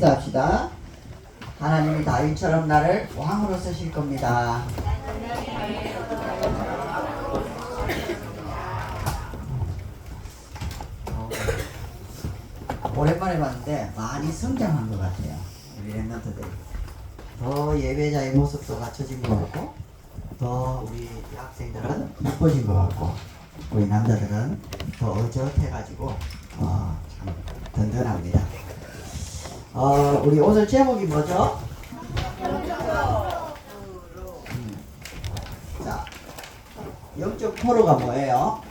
합시다. 하나님이 다윗처럼 나를 왕으로 쓰실 겁니다. 오랜만에 봤는데 많이 성장한 것 같아요. 우리 랩런트들이 더 예배자의 모습도 갖춰진 것 같고, 더 우리 학생들은 이뻐진 것 같고, 우리 남자들은 더 어젓해가지고 참 든든합니다. 우리 오늘 제목이 뭐죠? 자, 영적 포로가 뭐예요?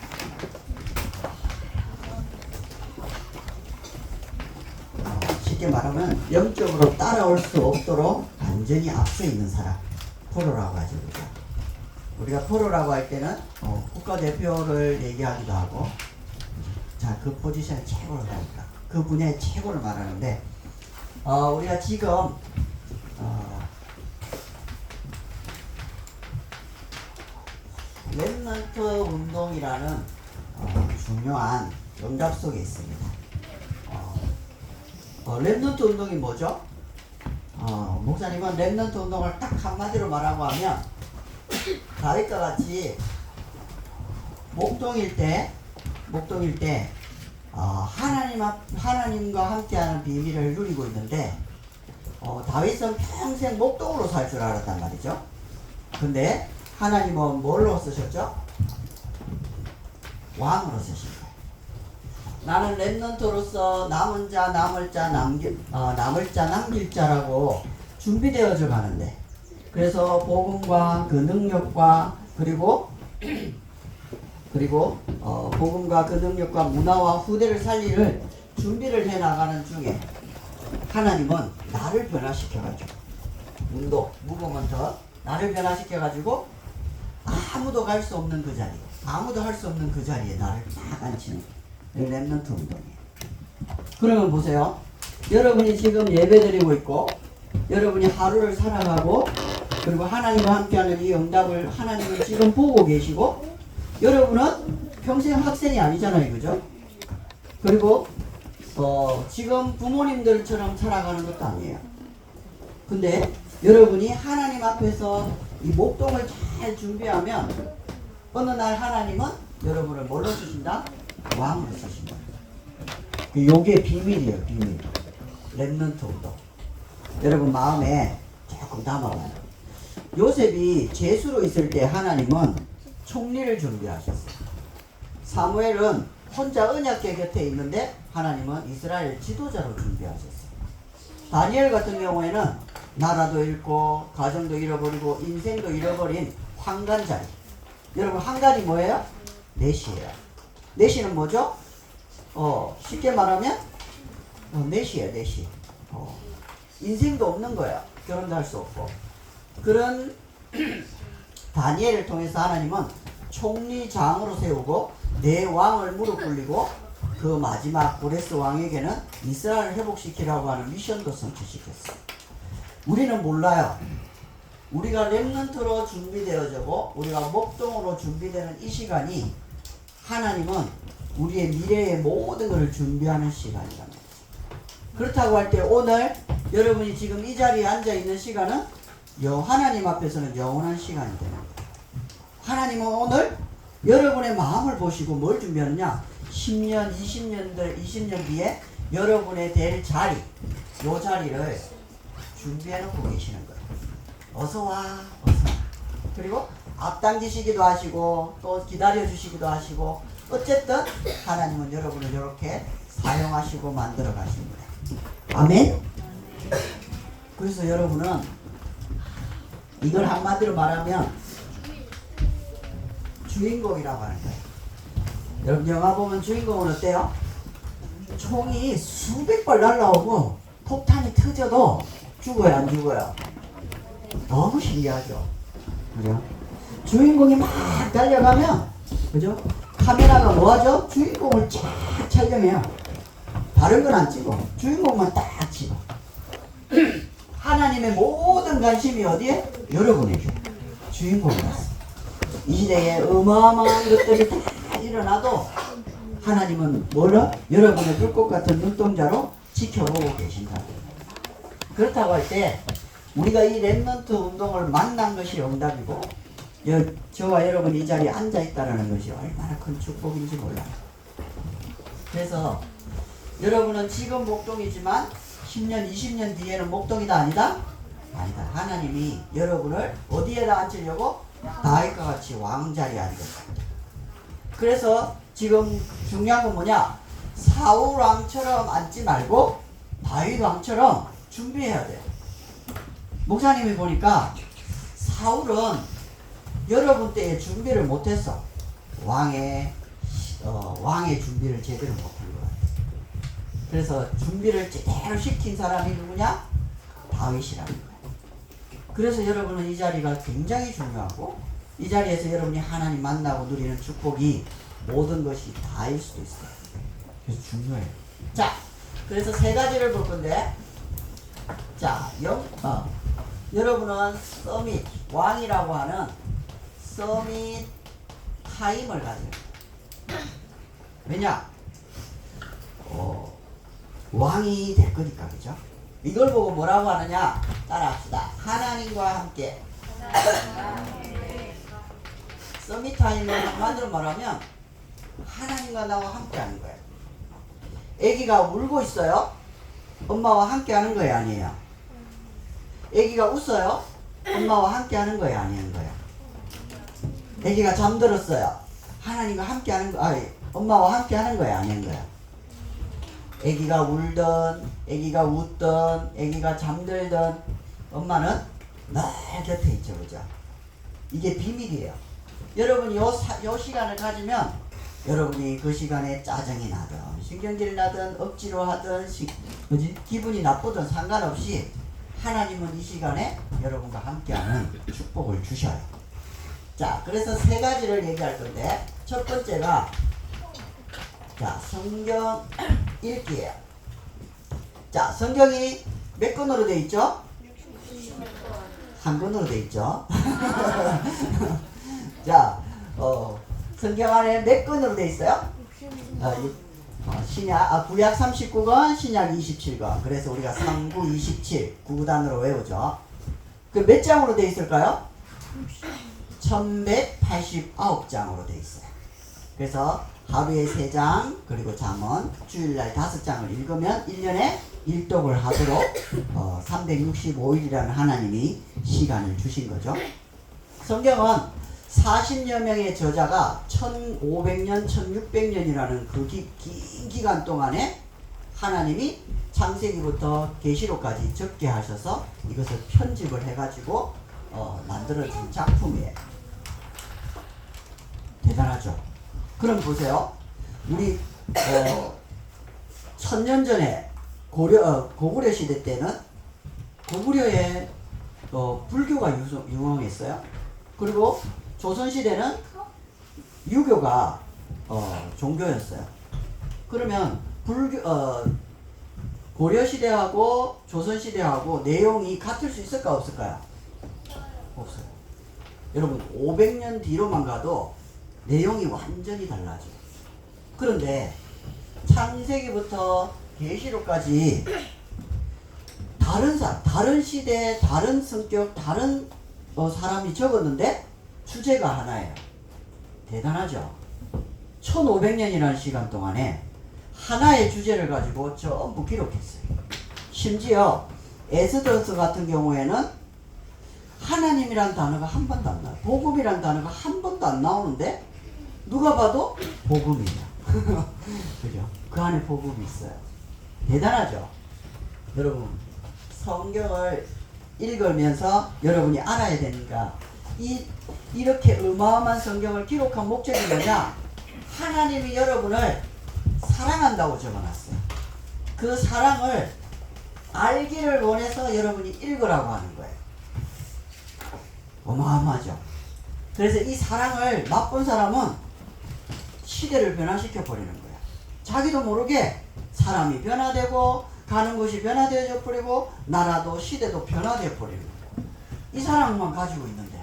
쉽게 말하면 영적으로 따라올 수 없도록 완전히 앞서 있는 사람, 포로라고 하죠. 우리가 포로라고 할 때는 국가대표를 얘기하기도 하고, 자, 그 포지션의 최고를 하니까 그 분야의 최고를 말하는데, 우리가 지금 랩런트 운동이라는 중요한 응답 속에 있습니다. 랩런트 운동이 뭐죠? 목사님은 랩런트 운동을 딱 한마디로 말하고 하면, 다윗과 같이 목동일 때 하나님과 함께하는 비밀을 누리고 있는데, 다윗은 평생 목동으로 살 줄 알았단 말이죠. 근데 하나님은 뭘로 쓰셨죠? 왕으로 쓰신 거예요. 나는 랩런트로서 남은 자, 남을 자, 남길 자라고 준비되어져 가는데, 그래서 복음과 그 능력과 그리고 복음과 그 능력과 문화와 후대를 살릴 준비를 해 나가는 중에, 하나님은 나를 변화시켜가지고, 무거우면 더 나를 변화시켜가지고 아무도 갈 수 없는 그 자리, 아무도 할 수 없는 그 자리에 나를 딱 앉히는 랩런트 운동이에요. 그러면 보세요. 여러분이 지금 예배드리고 있고, 여러분이 하루를 살아가고, 그리고 하나님과 함께하는 이 응답을 하나님은 지금 보고 계시고, 여러분은 평생 학생이 아니잖아요, 그죠? 그리고 지금 부모님들처럼 살아가는 것도 아니에요. 근데 여러분이 하나님 앞에서 이 목동을 잘 준비하면, 어느 날 하나님은 여러분을 뭘로 쓰신다? 왕으로 쓰신다. 요게 비밀이에요, 비밀. 랩런트 운동. 여러분 마음에 조금 담아봐요. 요셉이 제수로 있을 때 하나님은 총리를 준비하셨어요. 사무엘은 혼자 언약궤 곁에 있는데 하나님은 이스라엘 지도자로 준비하셨어요. 다니엘 같은 경우에는 나라도 잃고 가정도 잃어버리고 인생도 잃어버린 환관자리. 여러분, 환관이 뭐예요? 넷이에요. 넷이는 뭐죠? 쉽게 말하면 넷이에요, 넷이. 인생도 없는 거예요. 결혼도 할 수 없고. 그런 다니엘을 통해서 하나님은 총리장으로 세우고 내 왕을 무릎 꿇리고, 그 마지막 고레스 왕에게는 이스라엘을 회복시키라고 하는 미션도 성취시켰어요. 우리는 몰라요. 우리가 랩런트로 준비되어지고 우리가 목동으로 준비되는 이 시간이, 하나님은 우리의 미래의 모든 것을 준비하는 시간이란 말이죠. 그렇다고 할 때 오늘 여러분이 지금 이 자리에 앉아있는 시간은 하나님 앞에서는 영원한 시간이 되는 거예요. 하나님은 오늘 여러분의 마음을 보시고 뭘 준비하느냐? 10년, 20년 뒤에 여러분의 될 자리, 요 자리를 준비해놓고 계시는 거예요. 어서와, 어서와. 그리고 앞당기시기도 하시고, 또 기다려주시기도 하시고, 어쨌든 하나님은 여러분을 이렇게 사용하시고 만들어 가신 거예요. 아멘? 그래서 여러분은 이걸 한마디로 말하면 주인공이라고 하는 거예요. 여러분 영화 보면 주인공은 어때요? 총이 수백 발 날라오고 폭탄이 터져도 죽어요, 안 죽어요? 너무 신기하죠? 그죠? 주인공이 막 달려가면, 그죠? 카메라가 뭐하죠? 주인공을 쫙 촬영해요. 다른 건 안 찍어. 주인공만 딱 찍어. 하나님의 모든 관심이 어디에? 여러분에게. 주인공이었어. 이 시대에 어마어마한 것들이 다 일어나도 하나님은 뭐라? 여러분의 불꽃 같은 눈동자로 지켜보고 계신다. 그렇다고 할 때 우리가 이 랩넌트 운동을 만난 것이 응답이고 저와 여러분이 이 자리에 앉아 있다는 것이 얼마나 큰 축복인지 몰라요. 그래서 여러분은 지금 목동이지만 10년, 20년 뒤에는 목동이다 아니다? 아니다. 하나님이 여러분을 어디에다 앉히려고? 다윗과 같이 왕자리에 앉혔다. 그래서 지금 중요한 건 뭐냐? 사울 왕처럼 앉지 말고 다윗 왕처럼 준비해야 돼. 목사님이 보니까 사울은 여러분 때에 준비를 못했어. 왕의 준비를 제대로 못한 거야. 그래서 준비를 제대로 시킨 사람이 누구냐? 다윗이라는 거야. 그래서 여러분은 이 자리가 굉장히 중요하고 이 자리에서 여러분이 하나님 만나고 누리는 축복이 모든 것이 다일 수도 있어요. 그래서 중요해요. 자, 그래서 세 가지를 볼 건데, 자, 여러분은 서밋, 왕이라고 하는 서밋 타임을 가져요. 왜냐? 왕이 될 거니까, 그죠? 이걸 보고 뭐라고 하느냐? 따라합시다. 하나님과 함께. 서밋 타임을 한마디로 말하면 하나님과 나와 함께 하는 거예요. 아기가 울고 있어요. 엄마와 함께 하는 거예요, 아니에요? 아기가 웃어요. 엄마와 함께 하는 거예요, 아니는 거예요? 아기가 잠들었어요. 하나님과 함께 하는 거, 엄마와 함께 하는 거예요, 아니는 거예요? 아기가 울던, 아기가 웃던, 아기가 잠들던 엄마는 늘 곁에 있죠, 그죠? 이게 비밀이에요. 여러분이 요 시간을 가지면 여러분이 그 시간에 짜증이 나든 신경질 나든 억지로 하든 기분이 나쁘든 상관없이 하나님은 이 시간에 여러분과 함께하는 축복을 주셔요. 자, 그래서 세 가지를 얘기할 건데 첫 번째가 자, 성경 읽기예요. 자, 성경이 몇 권으로 돼 있죠? 한 권으로 돼 있죠. 자, 성경 안에 몇 권으로 돼 있어요? 구약 39권, 신약 27권. 그래서 우리가 3, 9, 27, 9단으로 외우죠. 그 몇 장으로 돼 있을까요? 1189장으로 돼 있어요. 그래서 하루에 3장, 그리고 잠언, 주일날 5장을 읽으면 1년에 1독을 하도록 365일이라는 하나님이 시간을 주신 거죠. 성경은 40여 명의 저자가 1500년, 1600년이라는 그 긴 기간 동안에 하나님이 창세기부터 계시록까지 적게 하셔서 이것을 편집을 해가지고 만들어진 작품이에요. 대단하죠? 그럼 보세요. 우리 1000년 전에 고구려 시대 때는 고구려에 불교가 유명했어요. 그리고 조선시대는 유교가 종교였어요. 그러면 고려시대하고 조선시대하고 내용이 같을 수 있을까 없을까요? 없어요. 여러분 500년 뒤로만 가도 내용이 완전히 달라져요. 그런데 창세기부터 계시록까지 다른 시대, 다른 성격, 다른 사람이 적었는데 주제가 하나예요. 대단하죠? 1500년이라는 시간 동안에 하나의 주제를 가지고 전부 기록했어요. 심지어 에스더서 같은 경우에는 하나님이란 단어가 한 번도 안 나와요. 복음이란 단어가 한 번도 안 나오는데 누가 봐도 복음이에요. 그죠? 그 안에 복음이 있어요. 대단하죠? 여러분 성경을 읽으면서 여러분이 알아야 되니까 이렇게 어마어마한 성경을 기록한 목적이 뭐냐? 하나님이 여러분을 사랑한다고 적어놨어요. 그 사랑을 알기를 원해서 여러분이 읽으라고 하는 거예요. 어마어마하죠? 그래서 이 사랑을 맛본 사람은 시대를 변화시켜 버리는 거예요. 자기도 모르게 사람이 변화되고 가는 곳이 변화되어 버리고 나라도 시대도 변화되어 버리는 거예요. 이 사랑만 가지고 있는데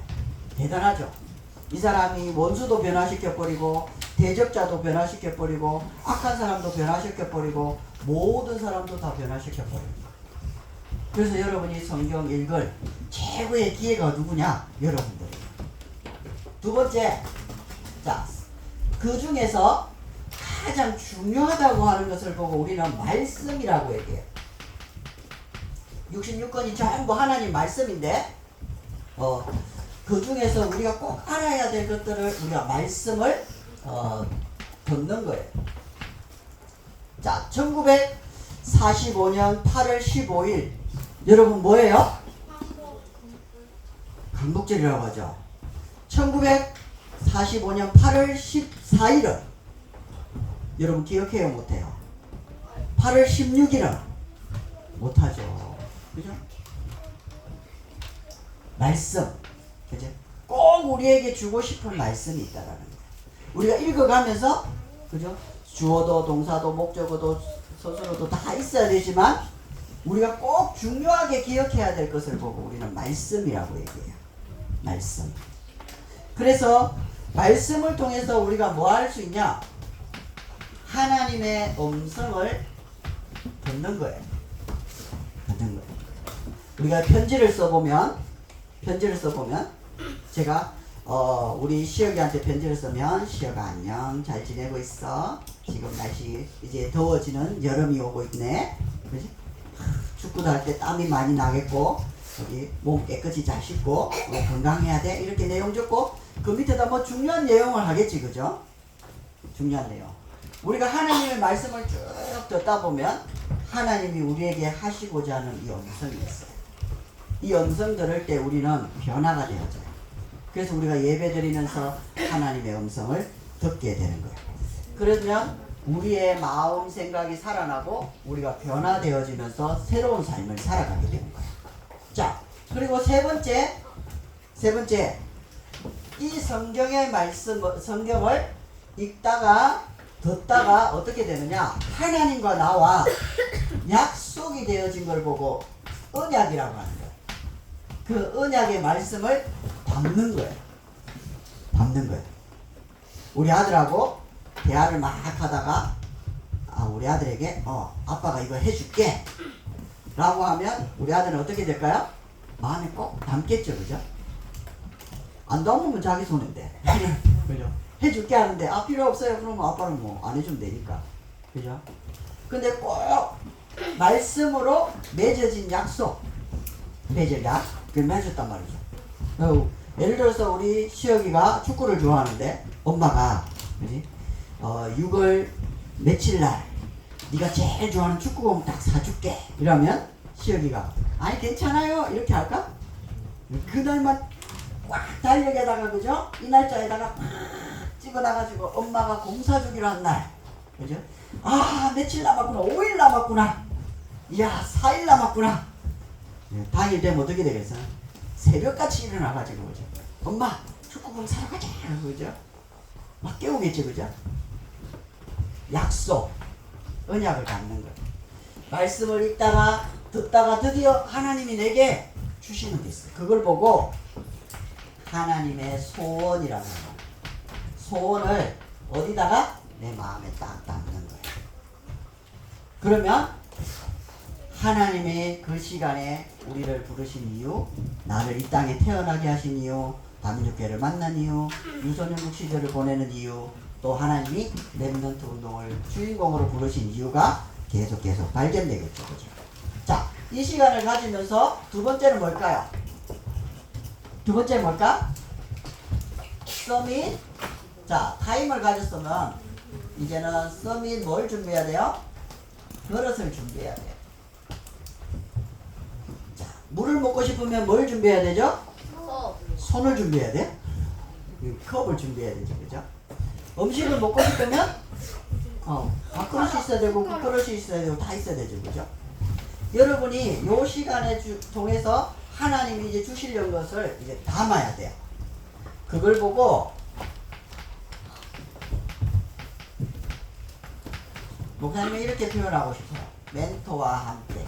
대단하죠? 이 사람이 원수도 변화시켜 버리고 대적자도 변화시켜 버리고 악한 사람도 변화시켜 버리고 모든 사람도 다 변화시켜 버립니다. 그래서 여러분이 성경 읽을 최고의 기회가 누구냐? 여러분들이에요. 두 번째, 자, 그 중에서 가장 중요하다고 하는 것을 보고 우리는 말씀이라고 얘기해요. 66권이 전부 하나님 말씀인데 그 중에서 우리가 꼭 알아야 될 것들을 우리가 말씀을 듣는 거예요. 자, 1945년 8월 15일 여러분 뭐예요? 강복절이라고 하죠. 1945년 8월 14일은 여러분 기억해요? 못해요? 8월 16일은 못하죠. 그죠? 말씀. 그죠? 꼭 우리에게 주고 싶은 말씀이 있다라는 거예요. 우리가 읽어가면서 그죠? 주어도 동사도 목적어도 서술어도 다 있어야 되지만 우리가 꼭 중요하게 기억해야 될 것을 보고 우리는 말씀이라고 얘기해요. 말씀. 그래서 말씀을 통해서 우리가 뭐 할 수 있냐? 하나님의 음성을 듣는 거예요. 듣는 거예요. 우리가 편지를 써보면 제가 우리 시혁이한테 편지를 쓰면 시혁아 안녕 잘 지내고 있어. 지금 날씨 이제 더워지는 여름이 오고 있네. 그지? 축구도 할 때 땀이 많이 나겠고 여기 몸 깨끗이 잘 씻고 건강해야 돼. 이렇게 내용 적고 그 밑에다 뭐 중요한 내용을 하겠지. 그죠? 중요한 내용. 우리가 하나님의 말씀을 쭉 듣다 보면 하나님이 우리에게 하시고자 하는 이 음성이 있어요. 이 음성 들을 때 우리는 변화가 되어져요. 그래서 우리가 예배 드리면서 하나님의 음성을 듣게 되는 거예요. 그러면 우리의 마음 생각이 살아나고 우리가 변화되어지면서 새로운 삶을 살아가게 되는 거예요. 자, 그리고 세 번째 이 성경의 말씀, 성경을 읽다가 듣다가 어떻게 되느냐? 하나님과 나와 약속이 되어진 걸 보고 언약이라고 하는 거예요. 그 언약의 말씀을 담는 거예요. 담는 거예요. 우리 아들하고 대화를 막 하다가 우리 아들에게 아빠가 이거 해줄게 라고 하면 우리 아들은 어떻게 될까요? 마음에 꼭 담겠죠. 그죠? 안 담으면 자기 손인데 그죠? 해줄게 하는데 필요 없어요. 그러면 아빠는 뭐 안 해주면 되니까. 그죠? 근데 꼭 말씀으로 맺어진 약속 그걸 맺었단 말이죠. 예를 들어서 우리 시혁이가 축구를 좋아하는데 엄마가 그지? 6월 며칠 날 네가 제일 좋아하는 축구공 딱 사줄게 이러면 시혁이가 아니 괜찮아요 이렇게 할까? 그날만 꽉 달력에다가 그죠? 이 날짜에다가 팍 찍어놔가지고 엄마가 공 사주기로 한 날 그죠? 며칠 남았구나 5일 남았구나 이야 4일 남았구나 당일 되면 어떻게 되겠어? 새벽같이 일어나가지고 그죠? 엄마 축구공 사러 가자 그죠? 막 깨우겠지 그죠? 약속 언약을 갖는 거예요. 말씀을 읽다가 듣다가 드디어 하나님이 내게 주시는 게 있어요. 그걸 보고 하나님의 소원이라는 거예요. 소원을 어디다가? 내 마음에 딱 담는 거예요. 그러면 하나님의 그 시간에 우리를 부르신 이유, 나를 이 땅에 태어나게 하신 이유, 다민족교회를 만난 이유, 유소년국 시절을 보내는 이유, 또 하나님이 렘넌트 운동을 주인공으로 부르신 이유가 계속 발견되겠죠. 그죠? 자, 이 시간을 가지면서 두 번째는 뭘까요? 두 번째 뭘까? 서밋. 자, 타임을 가졌으면 이제는 서밋 뭘 준비해야 돼요? 그릇을 준비해야 돼요. 자, 물을 먹고 싶으면 뭘 준비해야 되죠? 손을 준비해야 돼? 컵을 준비해야 되죠. 그죠? 음식을 먹고 싶으면 밥그릇이 있어야 되고 국그릇이 있어야 되고 다 있어야 되죠. 그죠? 여러분이 요 시간에 통해서 하나님이 이제 주시려는 것을 이제 담아야 돼요. 그걸 보고 목사님이 이렇게 표현하고 싶어요. 멘토와 함께.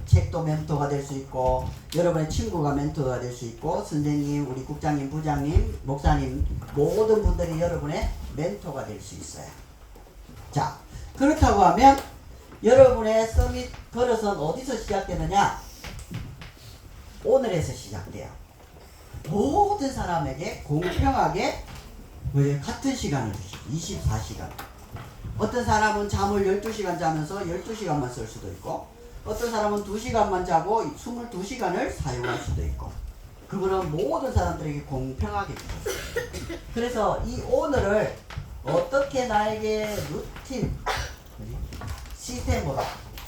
책도 멘토가 될 수 있고 여러분의 친구가 멘토가 될 수 있고 선생님, 우리 국장님, 부장님, 목사님 모든 분들이 여러분의 멘토가 될 수 있어요. 자, 그렇다고 하면 여러분의 서밋 그릇은 어디서 시작되느냐? 오늘에서 시작돼요. 모든 사람에게 공평하게 같은 시간을 주시고 24시간. 어떤 사람은 잠을 12시간 자면서 12시간만 쓸 수도 있고 어떤 사람은 2시간만 자고 22시간을 사용할 수도 있고 그거는 모든 사람들에게 공평하게 주셨어요. 그래서 이 오늘을 어떻게 나에게 루틴 시스템으로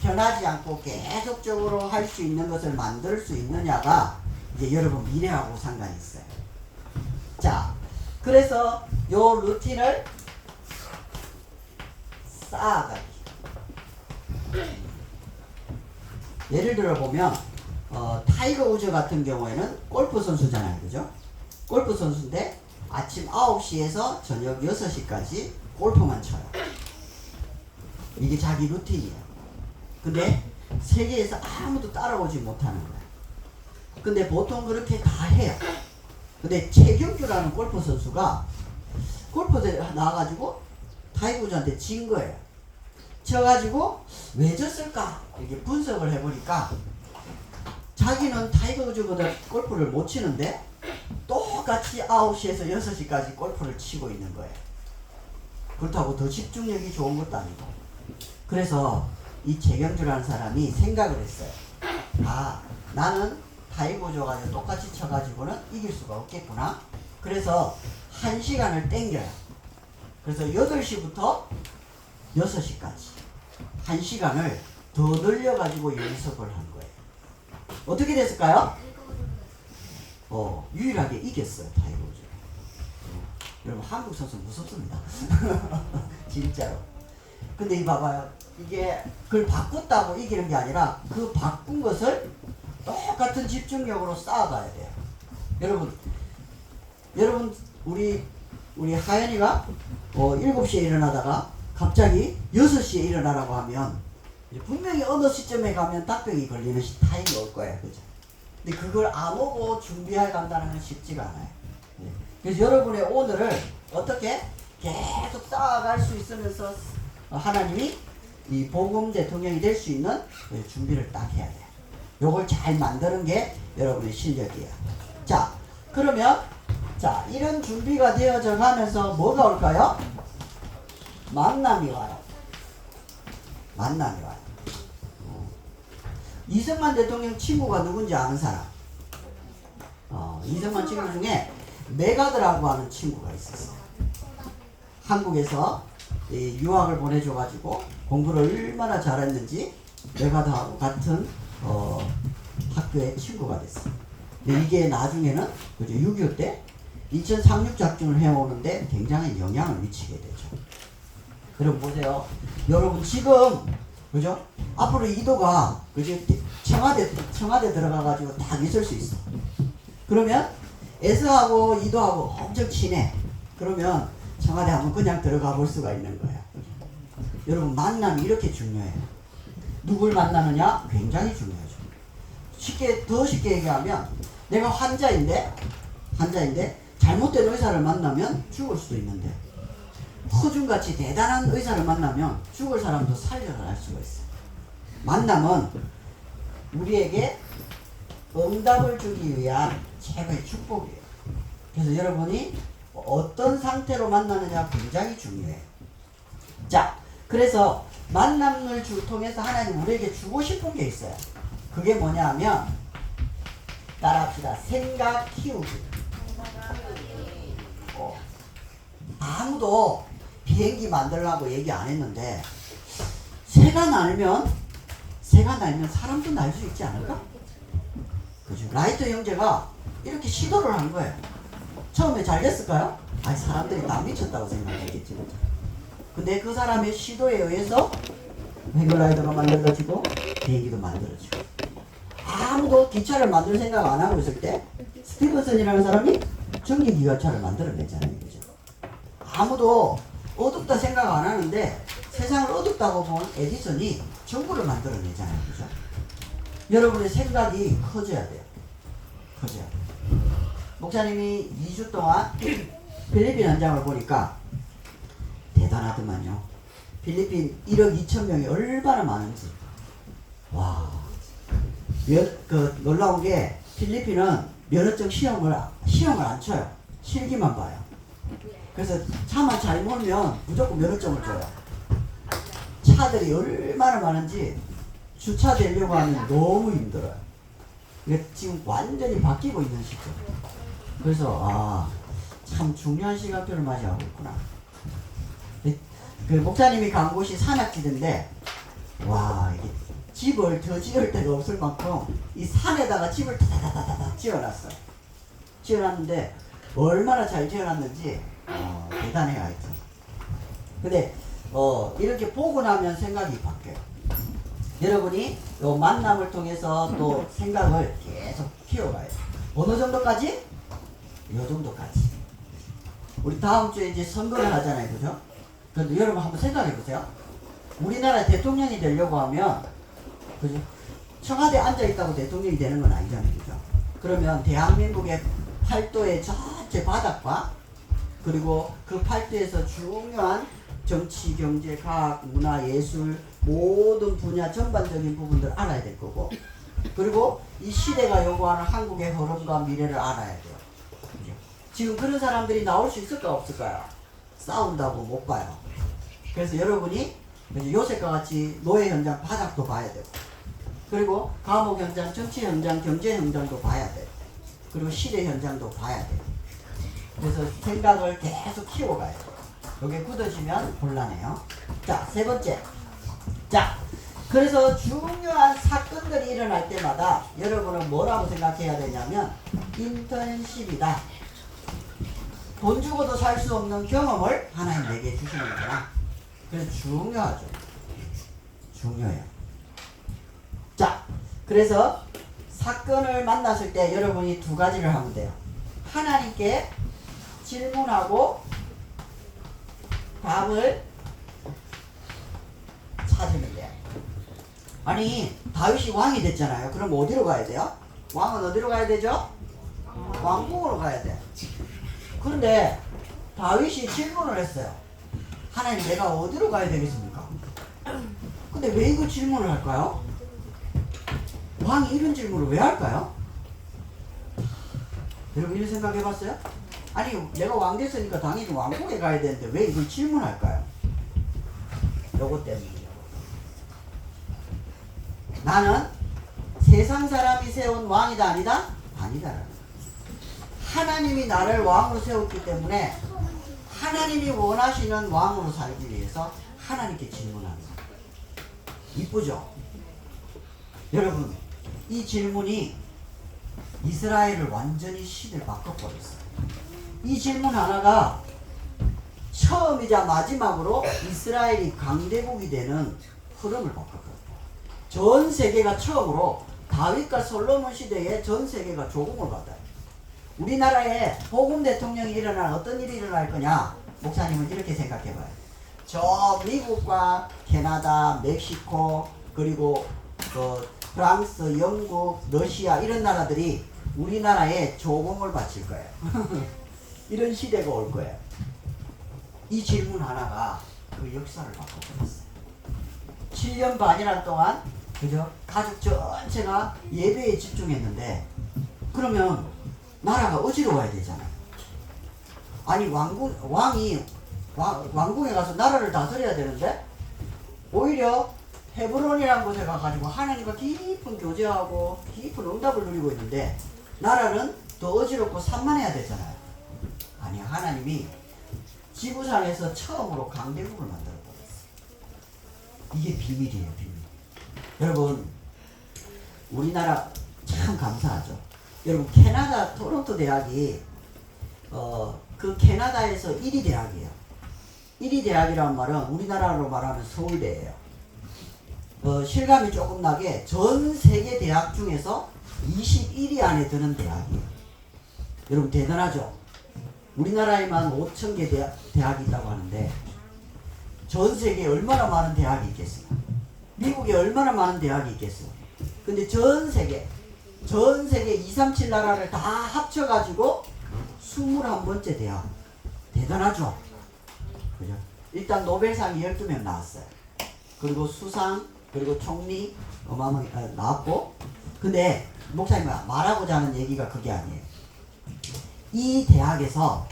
변하지 않고 계속적으로 할 수 있는 것을 만들 수 있느냐가 이제 여러분 미래하고 상관이 있어요. 자, 그래서 요 루틴을 쌓아가기. 예를 들어 보면 타이거 우즈 같은 경우에는 골프 선수잖아요, 그죠? 골프 선수인데 아침 9시에서 저녁 6시까지 골프만 쳐요. 이게 자기 루틴이에요. 근데 세계에서 아무도 따라오지 못하는 거야. 근데 보통 그렇게 다 해요. 근데 최경규라는 골프 선수가 골프대회 나와가지고 타이거 우즈한테 진 거예요. 져가지고 왜 졌을까 이렇게 분석을 해보니까 자기는 타이거 우즈보다 골프를 못 치는데 똑같이 9시에서 6시까지 골프를 치고 있는 거예요. 그렇다고 더 집중력이 좋은 것도 아니고. 그래서 이 최경주라는 사람이 생각을 했어요. 아, 나는 타이거 우즈 가지고 똑같이 쳐가지고는 이길 수가 없겠구나. 그래서 1시간을 땡겨요. 그래서 8시부터 6시까지 1시간을 더 늘려가지고 연습을 한 거예요. 어떻게 됐을까요? 유일하게 이겼어요, 타이거 우즈. 여러분, 한국 선수 무섭습니다. 진짜로. 근데 이 봐봐요. 이게 그걸 바꿨다고 이기는 게 아니라 그 바꾼 것을 똑같은 집중력으로 쌓아가야 돼요. 여러분, 우리 하연이가 7시에 일어나다가 갑자기 6시에 일어나라고 하면 분명히 어느 시점에 가면 답병이 걸리는 타임이 올 거예요. 그죠? 근데 그걸 안 오고 준비해 간다는 건 쉽지가 않아요. 그래서 여러분의 오늘을 어떻게 계속 쌓아갈 수 있으면서 하나님이 이 복음 대통령이 될 수 있는 준비를 딱 해야 돼요. 요걸 잘 만드는 게 여러분의 실력이에요. 자, 그러면 이런 준비가 되어져 가면서 뭐가 올까요? 만남이 와요. 만남이 와요. 이승만 대통령 친구가 누군지 아는 사람? 이승만 친구 중에 메가드라고 하는 친구가 있었어요. 한국에서 유학을 보내줘가지고 공부를 얼마나 잘했는지 메가드하고 같은 학교의 친구가 됐어요. 근데 이게 나중에는 6.25 때 인천 상륙 작전을 해오는데 굉장히 영향을 미치게 되죠. 여러분 보세요. 여러분 지금 그죠? 앞으로 이도가 그죠? 청와대 들어가가지고 딱 있을 수 있어. 그러면 에서하고 이도하고 엄청 친해. 그러면 청와대 한번 그냥 들어가 볼 수가 있는 거야. 여러분 만남이 이렇게 중요해요. 누굴 만나느냐 굉장히 중요하죠. 더 쉽게 얘기하면 내가 환자인데 잘못된 의사를 만나면 죽을 수도 있는데 허준같이 대단한 의사를 만나면 죽을 사람도 살려낼 수가 있어요. 만남은 우리에게 응답을 주기 위한 최고의 축복이에요. 그래서 여러분이 어떤 상태로 만나느냐 굉장히 중요해요. 자, 그래서 만남을 통해서 하나님 우리에게 주고 싶은 게 있어요. 그게 뭐냐 하면 따라합시다. 생각 키우기. 아무도 비행기 만들라고 얘기 안 했는데 새가 날면 사람도 날 수 있지 않을까? 그죠? 라이트 형제가 이렇게 시도를 한 거예요. 처음에 잘 됐을까요? 아니, 사람들이 나 미쳤다고 생각했겠지. 근데 그 사람의 시도에 의해서 행글라이더가 만들어지고 비행기도 만들어지고 아무도 기차를 만들 생각 안 하고 있을 때 스티븐슨이라는 사람이 전기기관차를 만들어냈잖아요. 그죠? 아무도 어둡다 생각 안 하는데 세상을 어둡다고 본 에디슨이 전구를 만들어내잖아요. 그죠? 여러분의 생각이 커져야 돼요. 커져야 돼요. 목사님이 2주 동안 필리핀 현장을 보니까 대단하더만요. 필리핀 1억 2천 명이 얼마나 많은지. 와. 놀라운 게 필리핀은 면허증 시험을 안 쳐요. 실기만 봐요. 그래서 차만 잘 몰면 무조건 면허증을 줘요. 차들이 얼마나 많은지 주차되려고 하면 너무 힘들어요. 이게 지금 완전히 바뀌고 있는 시점. 그래서 참 중요한 시간표를 맞이하고 있구나. 그 목사님이 간 곳이 산악지대인데 와 이게 집을 더 지을 데가 없을 만큼 이 산에다가 집을 다다다다다 지어놨어요. 지어놨는데 얼마나 잘 지어놨는지 대단해요 하여튼. 근데 이렇게 보고 나면 생각이 바뀌어요. 여러분이 요 만남을 통해서 또 생각을 계속 키워가요. 어느 정도까지? 요 정도까지. 우리 다음 주에 이제 선거를 하잖아요, 그죠? 그런데 여러분 한번 생각해 보세요. 우리나라 대통령이 되려고 하면, 그죠? 청와대에 앉아있다고 대통령이 되는 건 아니잖아요, 그죠? 그러면 대한민국의 팔도의 전체 바닥과 그리고 그 팔도에서 중요한 정치, 경제, 과학, 문화, 예술 모든 분야 전반적인 부분들을 알아야 될 거고, 그리고 이 시대가 요구하는 한국의 흐름과 미래를 알아야 돼요. 그죠? 지금 그런 사람들이 나올 수 있을까 없을까요? 싸운다고 못 봐요. 그래서 여러분이 요셉과 같이 노예 현장 바닥도 봐야 되고, 그리고 감옥 현장, 정치 현장, 경제 현장도 봐야 돼요. 그리고 시대 현장도 봐야 돼요. 그래서 생각을 계속 키워가야 돼요. 여기 굳어지면 곤란해요. 자, 세 번째. 자, 그래서 중요한 사건들이 일어날 때마다 여러분은 뭐라고 생각해야 되냐면 인턴십이다. 돈 주고도 살 수 없는 경험을 하나님 내게 주시는구나. 그래서 중요하죠. 중요해요. 자, 그래서 사건을 만났을 때 여러분이 두 가지를 하면 돼요. 하나님께 질문하고 답을 찾으면 돼요. 아니, 다윗이 왕이 됐잖아요. 그럼 어디로 가야 돼요? 왕은 어디로 가야 되죠? 왕궁으로 가야 돼. 그런데 다윗이 질문을 했어요. 하나님, 내가 어디로 가야 되겠습니까? 근데 왜 이거 질문을 할까요? 왕이 이런 질문을 왜 할까요? 여러분 이런 생각 해봤어요? 아니, 내가 왕 됐으니까 당연히 왕궁에 가야 되는데 왜 이걸 질문할까요? 요것 때문이에요. 나는 세상 사람이 세운 왕이다 아니다? 아니다라는 거예요. 하나님이 나를 왕으로 세웠기 때문에 하나님이 원하시는 왕으로 살기 위해서 하나님께 질문하는 거예요. 이쁘죠? 여러분, 이 질문이 이스라엘을 완전히 시대를 바꿔버렸어요. 이 질문 하나가 처음이자 마지막으로 이스라엘이 강대국이 되는 흐름을 바꿨거든요. 전 세계가 처음으로 다윗과 솔로몬 시대에 전 세계가 조공을 받아요. 우리나라에 복음 대통령이 일어날 어떤 일이 일어날 거냐? 목사님은 이렇게 생각해봐요. 저 미국과 캐나다, 멕시코, 그리고 프랑스, 영국, 러시아 이런 나라들이 우리나라에 조공을 바칠 거예요. 이런 시대가 올 거예요. 이 질문 하나가 그 역사를 바꿔버렸어요. 7년 반이란 동안 그죠? 가족 전체가 예배에 집중했는데 그러면 나라가 어지러워야 되잖아요. 아니 왕궁에 가서 나라를 다스려야 되는데 오히려 헤브론이라는 곳에 가가지고 하나님과 깊은 교제하고 깊은 응답을 누리고 있는데 나라는 더 어지럽고 산만해야 되잖아요. 아니, 하나님이 지구상에서 처음으로 강대국을 만들어버렸어요. 이게 비밀이에요, 비밀. 여러분, 우리나라 참 감사하죠. 여러분, 캐나다 토론토 대학이 그 캐나다에서 1위 대학이에요. 1위 대학이라는 말은 우리나라로 말하면 서울대예요. 실감이 조금 나게 전 세계 대학 중에서 21위 안에 드는 대학이에요. 여러분 대단하죠? 우리나라에만 5,000개 대학이 있다고 하는데 전 세계에 얼마나 많은 대학이 있겠어요? 미국에 얼마나 많은 대학이 있겠어요? 근데 전 세계 237 나라를 다 합쳐가지고 21번째 대학. 대단하죠? 그죠? 일단 노벨상이 12명 나왔어요. 그리고 수상, 그리고 총리 어마어마하게 나왔고, 근데 목사님 말하고자 하는 얘기가 그게 아니에요. 이 대학에서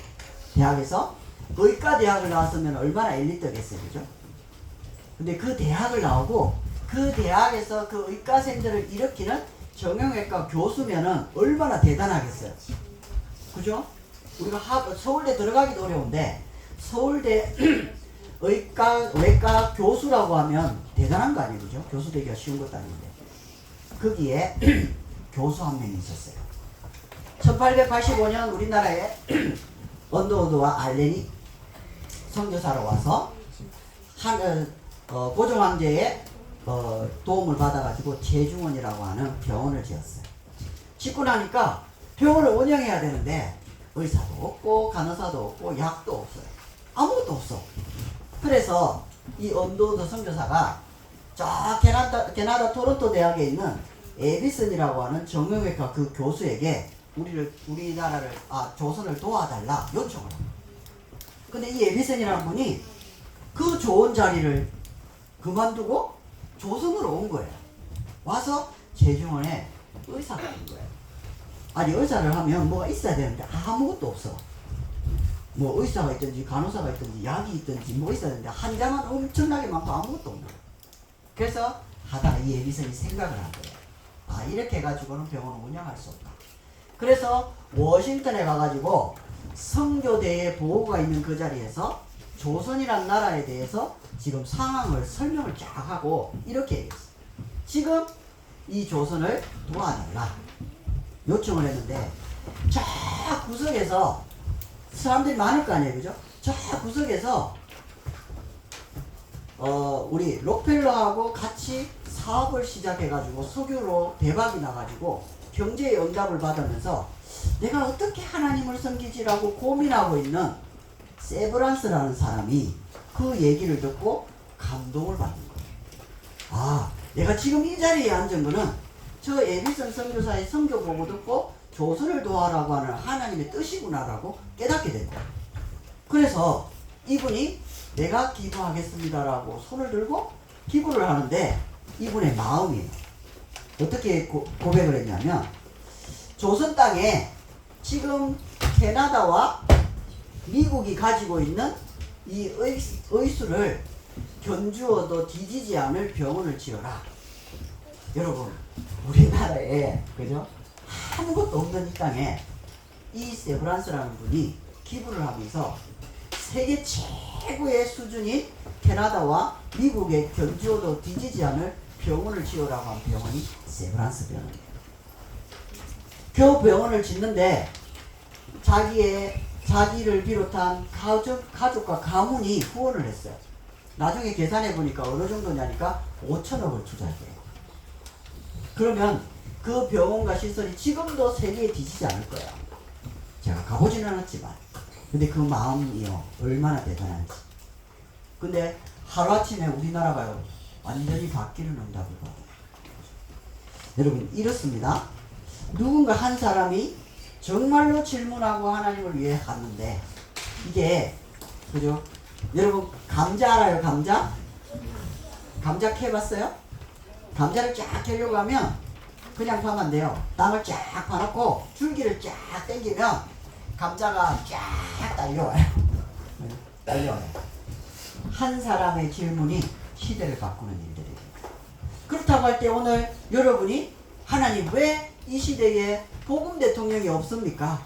의과 대학을 나왔으면 얼마나 엘리트겠어요, 그죠? 근데 그 대학을 나오고 그 대학에서 그 의과생들을 일으키는 정형외과 교수면은 얼마나 대단하겠어요, 그죠? 우리가 서울대 들어가기도 어려운데 서울대 외과 교수라고 하면 대단한 거 아니에요, 그죠? 교수 되기가 쉬운 것도 아닌데 거기에 교수 한 명이 있었어요. 1885년 우리나라에 언더우드와 알렌이 선교사로 와서 고종 황제의 도움을 받아가지고 제중원이라고 하는 병원을 지었어요. 짓고 나니까 병원을 운영해야 되는데 의사도 없고 간호사도 없고 약도 없어요. 아무것도 없어. 그래서 이 언더우드 선교사가 저 캐나다 토론토 대학에 있는 에디슨이라고 하는 정형외과 그 교수에게 우리나라를 조선을 도와달라 요청을 합니다. 근데 이 에디슨이라는 분이 그 좋은 자리를 그만두고 조선으로 온 거예요. 와서 제중원에 의사가 된 거예요. 아니 의사를 하면 뭐가 있어야 되는데 아무것도 없어. 뭐 의사가 있든지 간호사가 있든지 약이 있든지 뭐 있어야 되는데 환자만 엄청나게 많고 아무것도 없는 거예요. 그래서 하다가 이 에디슨이 생각을 한 거예요. 이렇게 해가지고는 병원을 운영할 수 없다. 그래서 워싱턴에 가가지고 선교대의 보호가 있는 그 자리에서 조선이란 나라에 대해서 지금 상황을 설명을 쫙 하고 이렇게 얘기했어요. 지금 이 조선을 도와달라 요청을 했는데 저 구석에서 사람들이 많을 거 아니에요, 그죠? 저 구석에서 우리 록펠러하고 같이 사업을 시작해가지고 석유로 대박이 나가지고 경제의 응답을 받으면서 내가 어떻게 하나님을 섬기지라고 고민하고 있는 세브란스라는 사람이 그 얘기를 듣고 감동을 받는 거예요. 내가 지금 이 자리에 앉은 거는 저 에디슨 선교사의 선교 보고 듣고 조선을 도와라고 하는 하나님의 뜻이구나라고 깨닫게 된 거예요. 그래서 이분이 내가 기도하겠습니다라고 손을 들고 기도를 하는데 이분의 마음이 어떻게 고백을 했냐면 조선 땅에 지금 캐나다와 미국이 가지고 있는 이 의수를 견주어도 뒤지지 않을 병원을 지어라. 여러분 우리나라에 그죠? 아무것도 없는 이 땅에 이 세브란스라는 분이 기부를 하면서 세계 최고의 수준인 캐나다와 미국의 견주어도 뒤지지 않을 병원을 지으라고 한 병원이 세브란스 병원이에요. 그 병원을 짓는데 자기를 비롯한 가족과 가문이 후원을 했어요. 나중에 계산해 보니까 어느 정도냐니까 5천억을 투자했대요. 그러면 그 병원과 시설이 지금도 세계에 뒤지지 않을 거예요. 제가 가보지는 않았지만 근데 그 마음이요 얼마나 대단한지. 근데 하루아침에 우리나라가요 완전히 바뀌는 응답을 받아요. 여러분 이렇습니다. 누군가 한 사람이 정말로 질문하고 하나님을 위해 갔는데 이게 그죠? 여러분 감자 알아요? 감자 캐봤어요? 감자를 쫙 캐려고 하면 그냥 파면 안 돼요. 땅을 쫙 파놓고 줄기를 쫙 당기면 감자가 쫙 딸려와요. 딸려와요. 한 사람의 질문이 시대를 바꾸는 일들이에요. 그렇다고 할 때 오늘 여러분이 하나님 왜 이 시대에 복음 대통령이 없습니까?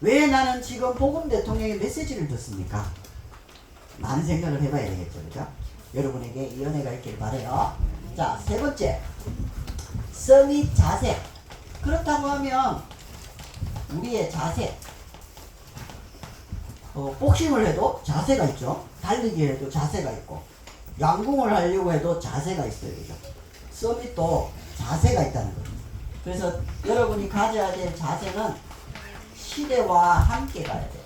왜 나는 지금 복음 대통령의 메시지를 듣습니까? 많은 생각을 해봐야 되겠죠, 그죠? 여러분에게 이 은혜가 있길 바라요. 자, 세 번째, 서밋 자세. 그렇다고 하면 우리의 자세. 복싱을 해도 자세가 있죠. 달리기 해도 자세가 있고, 양궁을 하려고 해도 자세가 있어요, 그죠? 서밋도 자세가 있다는 거죠. 그래서 여러분이 가져야 될 자세는 시대와 함께 가야 돼요.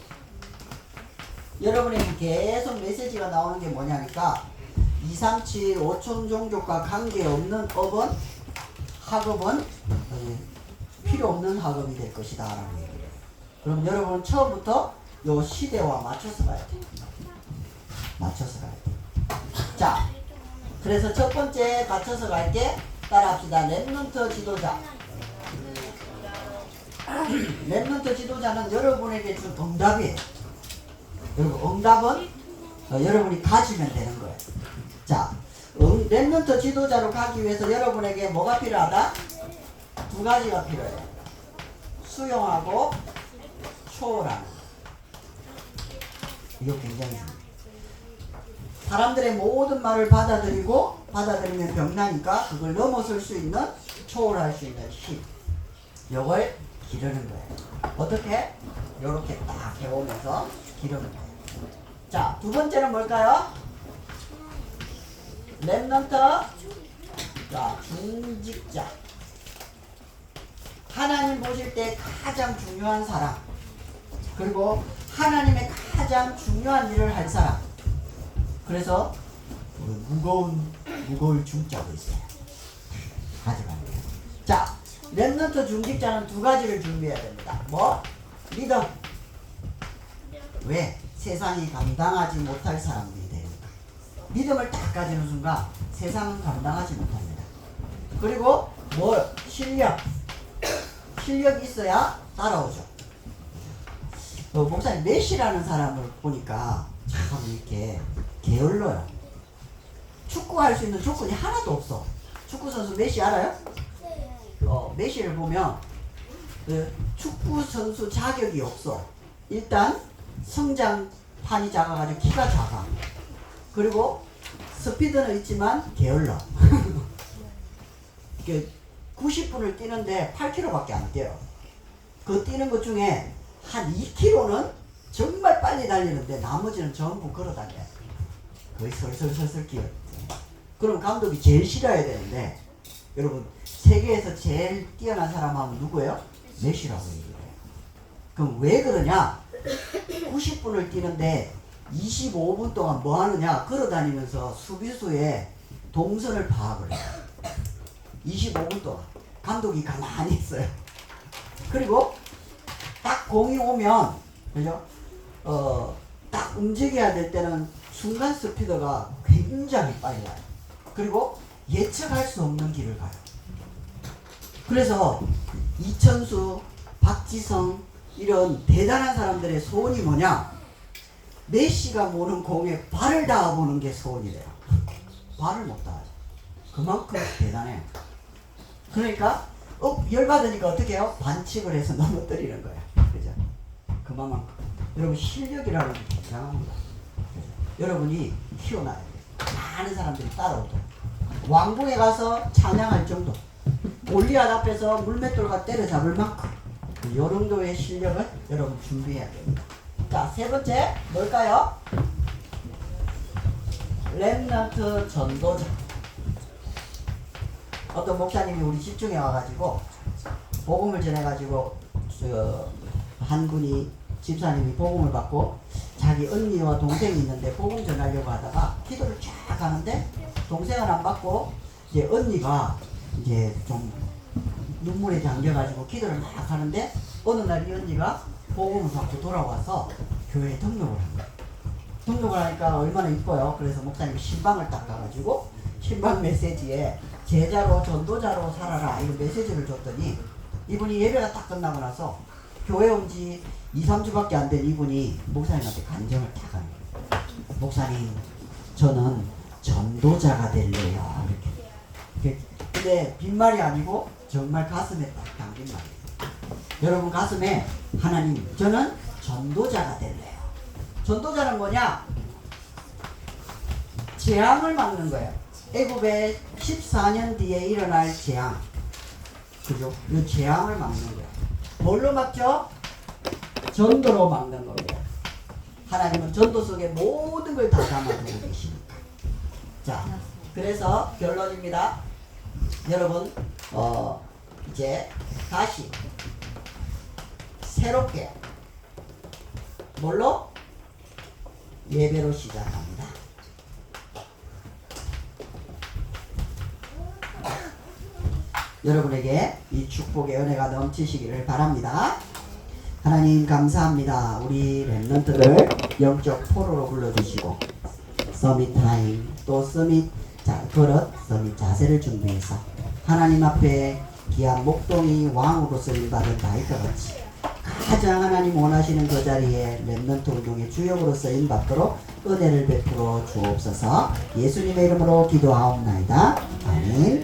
여러분에게 계속 메시지가 나오는 게 뭐냐니까 237 5천 종족과 관계없는 업은 학업은 필요 없는 학업이 될 것이다 라고 얘기를 해요. 그럼 여러분은 처음부터 요 시대와 맞춰서 가야 돼요. 맞춰서 가야 돼요. 자, 그래서 첫 번째 맞춰서 갈게 따라 합시다. 렘넌트 지도자. 랩런트 지도자는 여러분에게 준 응답이에요. 여러분 응답은 여러분이 가지면 되는 거예요. 자, 랩런트 지도자로 가기 위해서 여러분에게 뭐가 필요하다? 두 가지가 필요해요. 수용하고 초월하는. 이거 굉장히 중요해요. 사람들의 모든 말을 받아들이면 병나니까 그걸 넘어설 수 있는, 초월할 수 있는 힘. 이걸 기르는 거예요. 어떻게? 요렇게 딱 해오면서 기르는 거예요. 자, 두 번째는 뭘까요? 랩런트. 자, 중직자. 하나님 보실 때 가장 중요한 사람, 그리고 하나님의 가장 중요한 일을 할 사람. 그래서 무거울 중자도 있어요. 가져가는 거예요. 자, 랩런트 중직자는 두 가지를 준비해야 됩니다. 뭐? 믿음. 왜? 세상이 감당하지 못할 사람들이 되니까. 믿음을 딱 가지는 순간 세상은 감당하지 못합니다. 그리고 뭘? 실력. 실력이 있어야 따라오죠. 목사님 메시라는 사람을 보니까 참 이렇게 게을러요. 축구할 수 있는 조건이 하나도 없어. 축구 선수 메시 알아요? 메시를 보면 축구 선수 자격이 없어. 일단 성장판이 작아가지고 키가 작아. 그리고 스피드는 있지만 게을러. 90분을 뛰는데 8km밖에 안 뛰어요. 그 뛰는 것 중에 한 2km는 정말 빨리 달리는데 나머지는 전부 걸어 다녀요. 거의 설설설설 끼어. 그럼 감독이 제일 싫어야 되는데, 여러분 세계에서 제일 뛰어난 사람 하면 누구예요? 메시라고 얘기해요. 그럼 왜 그러냐? 90분을 뛰는데 25분 동안 뭐 하느냐? 걸어 다니면서 수비수의 동선을 파악을 해요. 25분 동안 감독이 가만히 있어요. 그리고 딱 공이 오면, 그죠? 딱 움직여야 될 때는 순간 스피드가 굉장히 빨리 가요. 그리고 예측할 수 없는 길을 가요. 그래서 이천수, 박지성 이런 대단한 사람들의 소원이 뭐냐? 메시가 모는 공에 발을 닿아보는 게 소원이래요. 발을 못 닿아요. 그만큼 대단해요. 그러니까 열받으니까 어떻게 해요? 반칙을 해서 넘어뜨리는 거야. 그죠? 그만큼. 여러분 실력이라는 게 굉장합니다. 여러분이 키워놔야 돼요. 많은 사람들이 따라오도록. 왕궁에 가서 찬양할 정도. 골리앗 앞에서 물맷돌과 때려잡을 만큼. 이 정도의 실력을 여러분 준비해야 됩니다. 자, 세 번째 뭘까요? 랩런트 전도자. 어떤 목사님이 우리 집중해 와가지고 복음을 전해가지고 한 분이 집사님이 복음을 받고 자기 언니와 동생이 있는데 복음 전하려고 하다가 기도를 쫙 하는데 동생은 안 받고 이제 언니가 이제 좀 눈물에 잠겨가지고 기도를 막 하는데 어느 날 이 언니가 복음을 받고 돌아와서 교회에 등록을 한 거예요. 등록을 하니까 얼마나 이뻐요. 그래서 목사님이 신방을 딱 가가지고 신방 메시지에 제자로 전도자로 살아라 이런 메시지를 줬더니 이분이 예배가 딱 끝나고 나서 교회 온 지 2, 3주밖에 안 된 이분이 목사님한테 간증을 딱 하는 거예요. 목사님, 저는 전도자가 될래요. 이렇게. 근데 빈말이 아니고 정말 가슴에 딱 담긴 말이에요. 여러분 가슴에 하나님, 저는 전도자가 될래요. 전도자는 뭐냐? 재앙을 막는 거예요. 애굽에 14년 뒤에 일어날 재앙. 그죠? 이 재앙을 막는 거예요. 뭘로 막죠? 전도로 막는 겁니다. 하나님은 전도 속에 모든 걸 다 담아두고 계시니까. 자, 그래서 결론입니다. 여러분, 이제 다시 새롭게 뭘로? 예배로 시작합니다. 여러분에게 이 축복의 은혜가 넘치시기를 바랍니다. 하나님 감사합니다. 우리 랩런트를 영적 포로로 불러주시고 서밋 타임 또 서밋 버릇 서밋 자세를 준비해서 하나님 앞에 귀한 목동이 왕으로 쓰임받은 다윗과 같이 가장 하나님 원하시는 그 자리에 렘넌트 운동의 주역으로 쓰임받도록 은혜를 베풀어 주옵소서. 예수님의 이름으로 기도하옵나이다. 아멘.